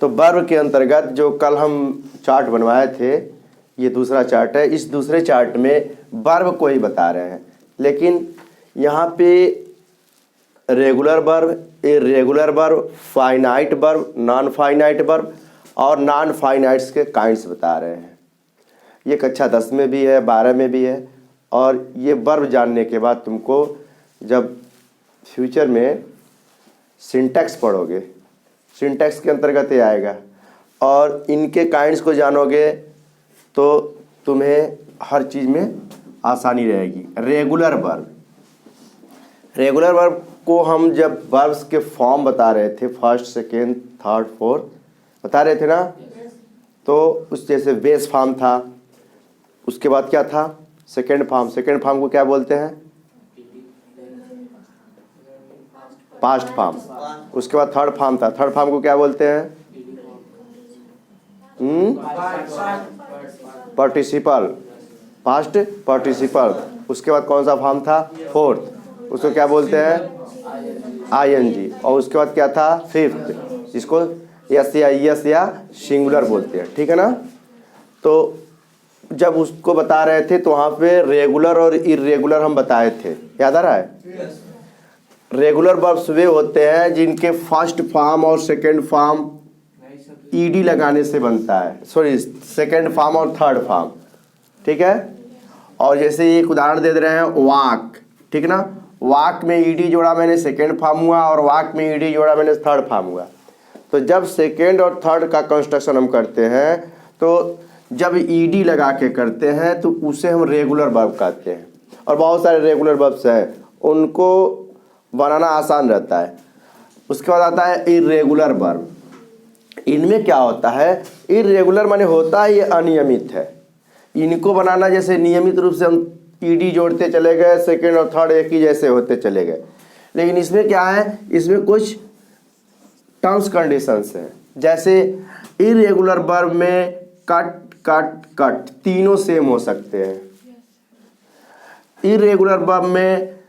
तो वर्ब के अंतर्गत जो कल हम चार्ट बनवाए थे, ये दूसरा चार्ट है। इस दूसरे चार्ट में वर्ब को ही बता रहे हैं, लेकिन यहाँ पे regular verb, irregular verb, finite verb, non finite verb और नॉन फाइनाइट्स के काइंड्स बता रहे हैं। ये कक्षा 10 में भी है, 12 में भी है। और ये वर्ब जानने के बाद तुमको जब फ्यूचर में सिंटैक्स पढ़ोगे, सिंटैक्स के अंतर्गत ये आएगा और इनके काइंड्स को जानोगे तो तुम्हें हर चीज़ में आसानी रहेगी। रेगुलर वर्ब, रेगुलर वर्ब को हम जब वर्ब्स के फॉर्म बता रहे थे, फर्स्ट, सेकेंड, थर्ड, फोर्थ बता रहे थे ना, तो उस जैसे बेस फॉर्म था, उसके बाद क्या था सेकेंड फॉर्म। सेकेंड फॉर्म को क्या बोलते हैं? Past form. उसके बाद थर्ड फॉर्म था, थर्ड फॉर्म को क्या बोलते हैं? Participle, past participle. उसके बाद कौन सा फॉर्म था? फोर्थ, उसको क्या बोलते हैं? आईएनजी। और उसके बाद क्या था? फिफ्थ, जिसको यस या सिंगुलर बोलते हैं, ठीक है ना। तो जब उसको बता रहे थे तो वहाँ पे रेगुलर और इर्रेगुलर हम बताए थे, याद आ रहा है? रेगुलर वर्ब्स वे होते हैं जिनके फर्स्ट फॉर्म और सेकंड फॉर्म ईडी लगाने से बनता है, सॉरी सेकंड फॉर्म और थर्ड फॉर्म, ठीक है। और जैसे एक उदाहरण दे रहे हैं, वाक, ठीक ना। वाक में ईडी जोड़ा मैंने सेकंड फॉर्म हुआ और वाक में ईडी जोड़ा मैंने थर्ड फॉर्म हुआ। तो जब सेकंड और थर्ड का कंस्ट्रक्शन हम करते हैं तो जब ईडी लगा के करते हैं तो उसे हम रेगुलर वर्ब कहते हैं। और बहुत सारे रेगुलर वर्ब्स हैं, उनको बनाना आसान रहता है। उसके बाद आता है इर्रेगुलर वर्ब। इनमें क्या होता है? इर्रेगुलर माने होता है ये अनियमित है। इनको बनाना जैसे नियमित रूप से हम ईडी जोड़ते चले गए, सेकंड और थर्ड एक ही जैसे होते चले गए। लेकिन इसमें क्या है? इसमें कुछ टर्म्स कंडीशंस हैं। जैसे इर्रेगुलर वर्ब में कट कट कट तीनों सेम हो सकते हैं। इर्रेगुलर वर्ब में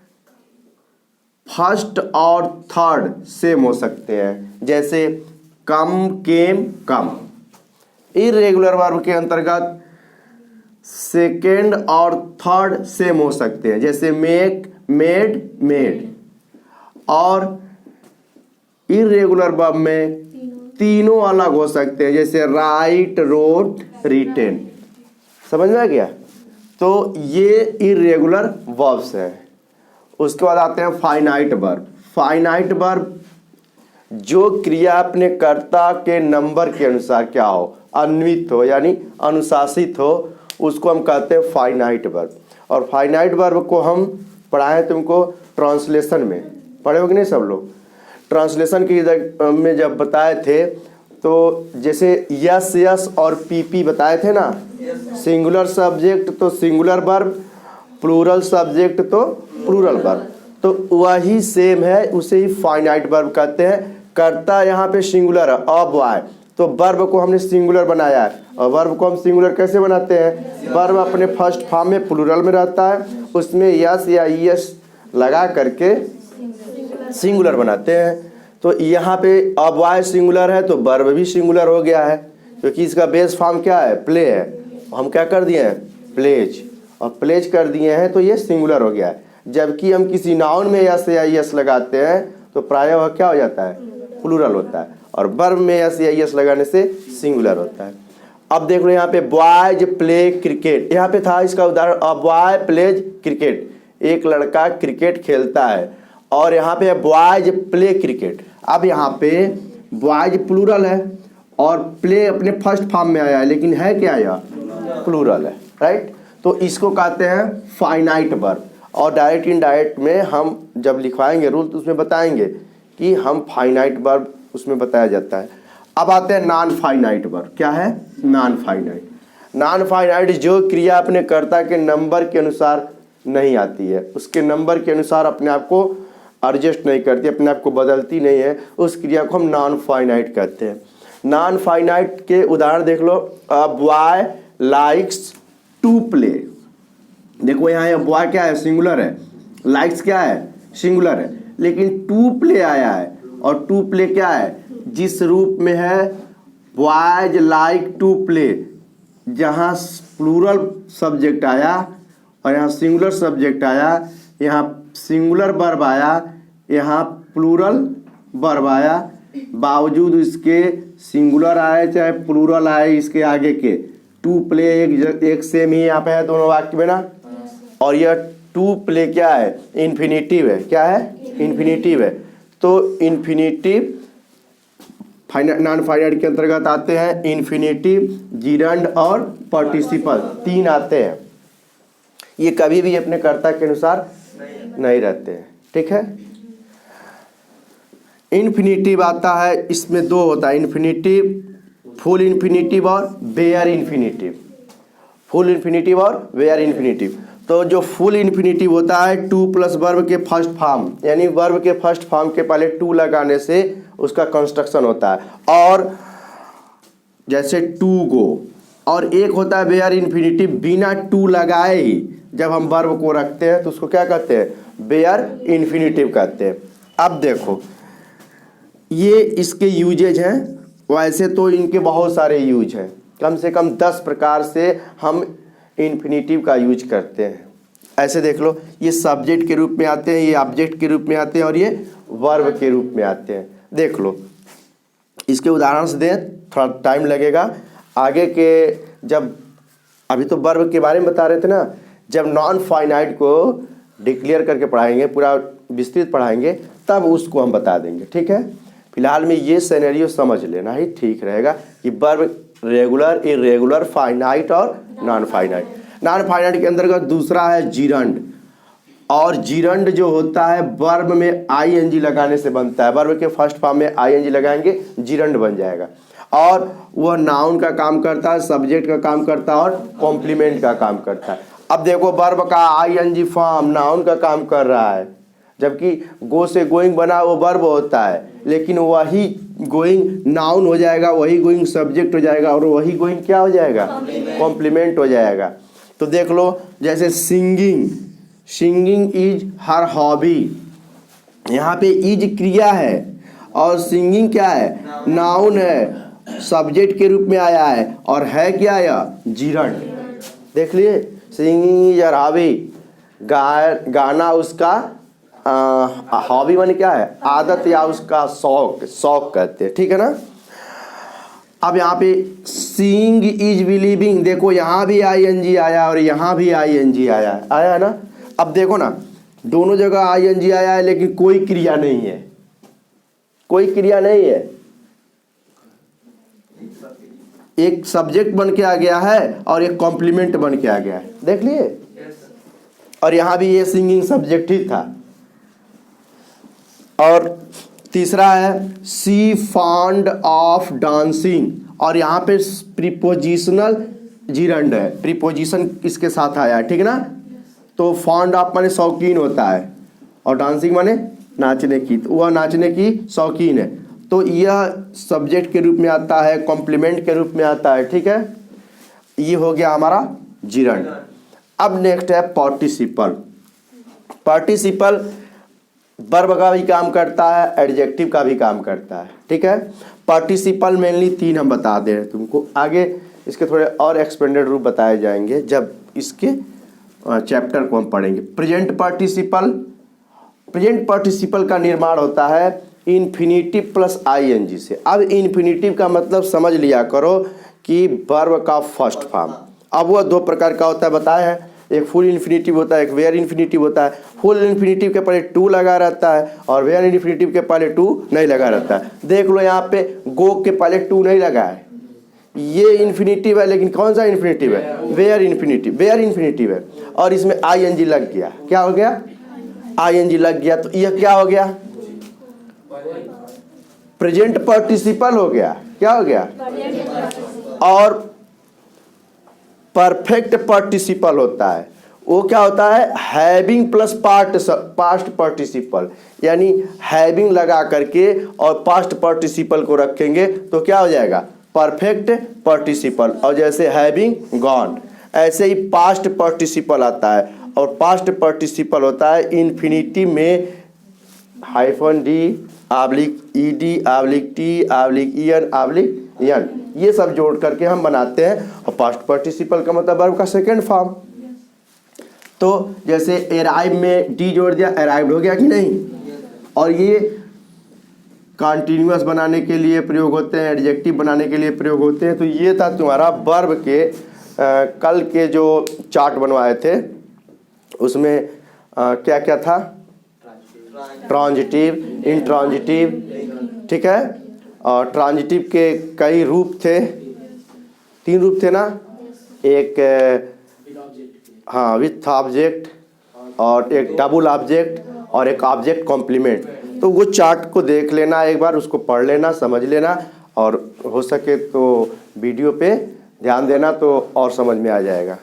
फर्स्ट और थर्ड सेम हो सकते हैं, जैसे कम, केम, कम। इर्रेगुलर वर्ब के अंतर्गत सेकेंड और थर्ड सेम हो सकते हैं, जैसे मेक, मेड, मेड। और इर्रेगुलर वर्ब में तीनों अलग हो सकते हैं, जैसे राइट, रोट, रिटेन। समझ में आ गया? तो ये इर्रेगुलर वर्ब्स हैं। उसके बाद आते हैं फाइनाइट वर्ब। फाइनाइट वर्ब जो क्रिया अपने कर्ता के नंबर के अनुसार क्या हो, अन्वित हो यानी अनुशासित हो, उसको हम कहते हैं फाइनाइट वर्ब। और फाइनाइट वर्ब को हम पढ़ाए तुमको ट्रांसलेशन में, पढ़े हो कि नहीं सब लोग? ट्रांसलेशन की में जब बताए थे तो जैसे यस यस और पीपी बताए थे ना, सिंगुलर सब्जेक्ट तो सिंगुलर वर्ब, प्लूरल सब्जेक्ट तो प्लूरल वर्ब। तो वही सेम है, उसे ही फाइनाइट वर्ब कहते हैं। कर्ता यहाँ पे सिंगुलर है, अ बॉय, तो वर्ब को हमने सिंगुलर बनाया है। और वर्ब को हम सिंगुलर कैसे बनाते हैं? वर्ब अपने फर्स्ट फॉर्म में प्लूरल में रहता है, उसमें यस या ईएस लगा करके सिंगुलर बनाते हैं। तो यहाँ पे अ बॉय सिंगुलर है तो वर्ब भी सिंगुलर हो गया है, क्योंकि इसका बेस फॉर्म क्या है? प्ले है। हम क्या कर दिए हैं? प्लेज। और प्लेज कर दिए हैं तो ये सिंगुलर हो गया है। जबकि हम किसी नाउन में यस या यस लगाते हैं तो प्रायः वह क्या हो जाता है? प्लूरल होता है। और वर्ब में यस या यस लगाने से सिंगुलर होता है। अब देख लो यहाँ पे बॉयज प्ले क्रिकेट, यहाँ पे था इसका उदाहरण, अ बॉय प्लेज क्रिकेट, एक लड़का क्रिकेट खेलता है। और यहाँ पे बॉयज प्ले क्रिकेट। अब यहाँ पे बॉयज प्लूरल है और प्ले अपने फर्स्ट फॉर्म में आया है, लेकिन है क्या? यह प्लूरल है, राइट। तो इसको कहते हैं फाइनाइट वर्ब। और डायरेक्ट इनडायरेक्ट में हम जब लिखवाएंगे रूल तो उसमें बताएंगे कि हम फाइनाइट वर्ब उसमें बताया जाता है। अब आते हैं नॉन फाइनाइट वर्ब। क्या है? Non finite. नॉन फाइनाइट जो क्रिया अपने कर्ता के नंबर के अनुसार नहीं आती है, उसके नंबर के अनुसार अपने आप को एडजस्ट नहीं करती, अपने आप को बदलती नहीं है, उस क्रिया को हम नॉन फाइनाइट कहते हैं। नॉन फाइनाइट के उदाहरण देख लो। A boy likes to play. देखो यहाँ बॉय क्या है? सिंगुलर है। लाइक्स क्या है? सिंगुलर है। लेकिन टू प्ले आया है, और टू प्ले क्या है? जिस रूप में है बॉयज लाइक टू प्ले, जहाँ प्लूरल सब्जेक्ट आया और यहाँ सिंगुलर सब्जेक्ट आया, यहाँ सिंगुलर वर्ब आया, यहाँ प्लूरल वर्ब आया, बावजूद इसके सिंगुलर आए चाहे प्लूरल आए इसके आगे के, टू प्ले एक सेम ही यहाँ पे है दोनों वाक्य में ना। और यह टू प्ले क्या है? इन्फिनिटिव है। क्या है? इन्फिनिटिव है। तो इन्फिनिटिव नॉन फाइनाइट के अंतर्गत आते हैं इन्फिनिटिव, जिरंड और पार्टिसिपल, तीन आते हैं। ये कभी भी अपने कर्ता के अनुसार नहीं रहते हैं। ठीक है। इन्फिनिटिव आता है, इसमें दो होता है, इन्फिनिटिव, फुल इन्फिनिटिव और बेयर इन्फिनिटिव। फुल इन्फिनिटिव और बेयर इन्फिनिटिव। तो जो फुल इन्फिनिटिव होता है टू प्लस वर्ब के फर्स्ट फॉर्म, यानी वर्ब के फर्स्ट फॉर्म के पहले टू लगाने से उसका कंस्ट्रक्शन होता है। और जैसे टू गो, और एक होता है बेयर इन्फिनिटिव बिना टू लगाए ही जब हम वर्ब को रखते हैं तो उसको क्या कहते हैं? बेयर इन्फिनिटिव कहते हैं। अब देखो ये इसके यूजेज हैं, वैसे तो इनके बहुत सारे यूज हैं, कम से कम 10 प्रकार से हम इन्फिनिटिव का यूज करते हैं। ऐसे देख लो, ये सब्जेक्ट के रूप में आते हैं, ये ऑब्जेक्ट के रूप में आते हैं और ये वर्ब के रूप में आते हैं। देख लो, इसके उदाहरण से दें, थोड़ा टाइम लगेगा आगे के, जब अभी तो वर्ब के बारे में बता रहे थे ना, जब नॉन फाइनाइट को डिक्लेयर करके पढ़ाएंगे, पूरा विस्तृत पढ़ाएंगे, तब उसको हम बता देंगे। ठीक है। फिलहाल में ये सिनेरियो समझ लेना ही ठीक रहेगा कि वर्ब रेगुलर, इरेगुलर, फाइनाइट और नॉन फाइनाइट। नॉन फाइनाइट के अंतर्गत दूसरा है जिरंड, और जिरंड जो होता है वर्ब में आईएनजी लगाने से बनता है। वर्ब के फर्स्ट फॉर्म में आईएनजी लगाएंगे, जिरंड बन जाएगा। और वह नाउन का काम करता है, सब्जेक्ट का काम करता है और कॉम्प्लीमेंट का काम करता है। अब देखो, वर्ब का आईएनजी फॉर्म नाउन का काम कर रहा है, जबकि गो से गोइंग बना वो वर्ब होता है, लेकिन वही गोइंग नाउन हो जाएगा, वही गोइंग सब्जेक्ट हो जाएगा और वही गोइंग क्या हो जाएगा? कॉम्प्लीमेंट हो जाएगा। तो देख लो, जैसे singing, singing is her hobby, यहाँ पे इज क्रिया है और सिंगिंग क्या है? नाउन है, सब्जेक्ट के रूप में आया है, और है क्या आया? जिरंड। देख लिए, सिंगिंग इज हर हॉबी, गाना उसका हॉबी माने क्या है? आदत या उसका शौक, शौक कहते हैं। ठीक है ना। अब यहाँ पे सीइंग इज बिलीविंग, देखो यहाँ भी आईएनजी आया और यहाँ भी आईएनजी आया, आया है ना। अब देखो ना, दोनों जगह आईएनजी आया है लेकिन कोई क्रिया नहीं है, कोई क्रिया नहीं है। एक सब्जेक्ट बन के आ गया है और एक कॉम्प्लीमेंट बन के आ गया है, देख लिए। और यहाँ भी ये सिंगिंग सब्जेक्ट ही था। और तीसरा है सी फॉन्ड ऑफ डांसिंग, और यहाँ पे प्रीपोजिशनल जिरंड है, प्रीपोजिशन इसके साथ आया है। ठीक है ना। तो फॉन्ड ऑफ माने शौकीन होता है और डांसिंग माने नाचने की, तो वह नाचने की शौकीन है, तो यह सब्जेक्ट के रूप में आता है, कॉम्प्लीमेंट के रूप में आता है। ठीक है। ये हो गया हमारा जिरंड। अब नेक्स्ट है पार्टिसिपल। पार्टिसिपल वर्ब का भी काम करता है, एडजेक्टिव का भी काम करता है। ठीक है। पार्टिसिपल मेनली 3 हम बता दे रहे हैं तुमको, आगे इसके थोड़े और एक्सपेंडेड रूप बताए जाएंगे जब इसके चैप्टर को हम पढ़ेंगे। प्रेजेंट पार्टिसिपल, प्रेजेंट पार्टिसिपल का निर्माण होता है इन्फिनिटिव प्लस आईएनजी से। अब इन्फिनिटिव का मतलब समझ लिया करो कि वर्ब का फर्स्ट फॉर्म। अब वह 2 प्रकार का होता है, बताए हैं, एक फुल इन्फिनिटिव होता है, एक वेयर इन्फिनिटिव होता है। फुल इन्फिनिटिव के पहले टू लगा रहता है और वेयर इन्फिनिटिव के पहले टू नहीं लगा रहता है। देख लो यहाँ पे गो के पहले टू नहीं लगा है, ये इन्फिनिटिव है, लेकिन कौन सा इन्फिनिटिव है? वेयर इन्फिनिटिव, वेयर इन्फिनिटिव है, और इसमें आईएनजी लग गया। क्या हो गया? आईएनजी लग गया, तो यह क्या हो गया? प्रेजेंट पार्टिसिपल हो गया। क्या हो गया? और परफेक्ट पार्टिसिपल होता है, वो क्या होता है? हैविंग प्लस पास्ट पार्टिसिपल, यानी हैविंग लगा करके और पास्ट पार्टिसिपल को रखेंगे तो क्या हो जाएगा? Perfect participle. और जैसे हैविंग गॉन, ऐसे ही पास्ट पार्टिसिपल आता है, और पास्ट पार्टिसिपल होता है इन्फिनिटिव में hyphen D oblique ED oblique T oblique EN oblique N, ये सब जोड़ करके हम बनाते हैं। और पास्ट पार्टिसिपल का मतलब वर्ब का सेकेंड फॉर्म। तो जैसे अराइव में डी जोड़ दिया, अराइव्ड हो गया कि नहीं। और ये कॉन्टिन्यूअस बनाने के लिए प्रयोग होते हैं, एडजेक्टिव बनाने के लिए प्रयोग होते हैं। तो ये था तुम्हारा वर्ब के कल के जो चार्ट बनवाए थे उसमें क्या क्या था, ट्रांजिटिव, इंट्रांजिटिव, ठीक है। और ट्रांजिटिव के कई रूप थे, 3 रूप थे ना, एक हाँ विथ ऑब्जेक्ट, और एक डबल ऑब्जेक्ट, और एक ऑब्जेक्ट कॉम्प्लीमेंट। तो वो चार्ट को देख लेना एक बार, उसको पढ़ लेना, समझ लेना, और हो सके तो वीडियो पे ध्यान देना तो और समझ में आ जाएगा।